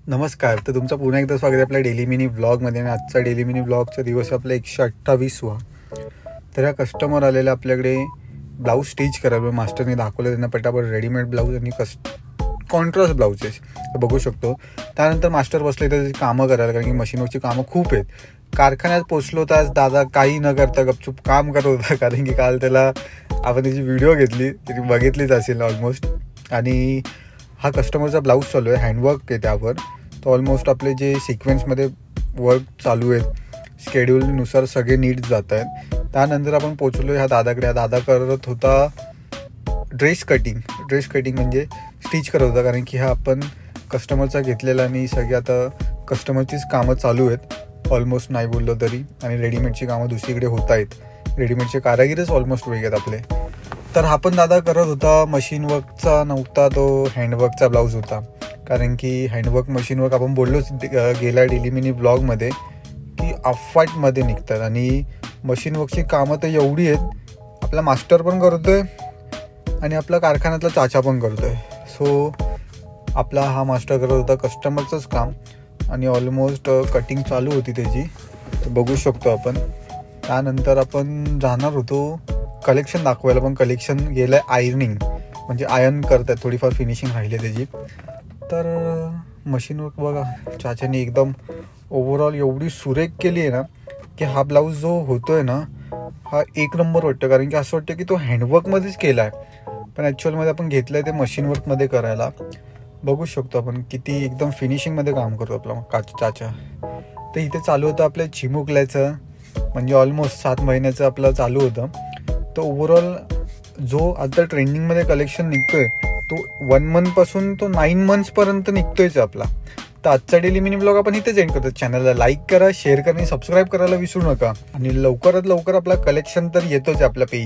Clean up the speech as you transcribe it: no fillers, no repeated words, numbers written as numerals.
नमस्कार. तर तुमचं पुन्हा एकदा स्वागत आहे आपल्या डेली मिनी व्लॉगमध्ये. आणि आजचा डेली मिनी व्लॉगचा दिवस आपला 128वा. तर हा कस्टमर आलेला आपल्याकडे ब्लाऊज स्टिच करायला. मास्टरने दाखवलं त्यांना पटापट रेडीमेड ब्लाऊज आणि कॉन्ट्रास्ट ब्लाउजेस बघू शकतो. त्यानंतर मास्टर बसले तर कामं करायला, कारण की मशीनवरची कामं खूप आहेत. कारखान्यात पोचलो तर आज दादा काही न करता गपचूप काम करत होता, कारण की काल त्याला आपण त्याची व्हिडिओ घेतली, तरी बघितलीच असेल ऑलमोस्ट. आणि हा कस्टमरचा ब्लाऊज चालू आहे, हँडवर्क आहे त्यावर. तर ऑलमोस्ट आपले जे सिक्वेन्समध्ये वर्क चालू आहेत, शेड्यूलनुसार सगळे नीट जात आहेत. त्यानंतर आपण पोचलो ह्या दादाकडे. दादा करत होता ड्रेस कटिंग म्हणजे स्टिच करत होता, कारण की हा आपण कस्टमरचा घेतलेला आणि सगळे आता कस्टमरचीच कामं चालू आहेत ऑलमोस्ट, नाही बोललो तरी. आणि रेडीमेडची कामं दुसरीकडे होत आहेत. रेडीमेडचे कारागीरच ऑलमोस्ट वेगळे आहेत आपले. तर हा पण दादा करत होता मशीन वर्कचा नव्हता, तो हँडवर्कचा ब्लाऊज होता. कारण की हँडवर्क मशीन वर्क आपण बोललोच गेल्या डेली मिनी ब्लॉगमध्ये की अफाटमध्ये निघतात. आणि मशीन वर्कची कामं तर एवढी आहेत, आपला मास्टर पण करतोय आणि आपला कारखान्यातला चाचा पण करतोय. सो आपला हा मास्टर करत होता कस्टमरचंच काम आणि ऑलमोस्ट कटिंग चालू होती त्याची, बघू शकतो आपण. त्यानंतर आपण जाणार होतो कलेक्शन दाखवायला, पण कलेक्शन गेलं आहे आयर्निंग, म्हणजे आयर्न करतात, थोडीफार फिनिशिंग राहिली त्याची. तर मशीन वर्क बघा चाच्याने एकदम ओव्हरऑल एवढी सुरेख केली आहे ना, की हा ब्लाऊज जो होतो आहे ना, हा एक नंबर वाटतं. कारण की असं वाटतं की तो हँडवर्कमध्येच केला आहे, पण ॲक्च्युअलमध्ये आपण घेतलं आहे ते मशीन वर्कमध्ये करायला. बघू शकतो आपण किती एकदम फिनिशिंगमध्ये काम करतो आपला चाचा. तर इथे चालू होतं आपल्या चिमुकल्याचं, म्हणजे ऑलमोस्ट 7 महिन्याचं आपलं चालू होतं. तर ओव्हरऑल जो आता ट्रेंडिंगमध्ये कलेक्शन निघतोय तो 1 मंथपासून तो 9 मंथ्सपर्यंत निघतोयच आपला. तर आजचा डेली मिनी ब्लॉग आपण इथेच एंड करतो. चॅनलला लाईक करा, शेअर करा आणि सबस्क्राईब करायला विसरू नका. आणि लवकरात लवकर आपला कलेक्शन तर येतोच आपल्या पेज.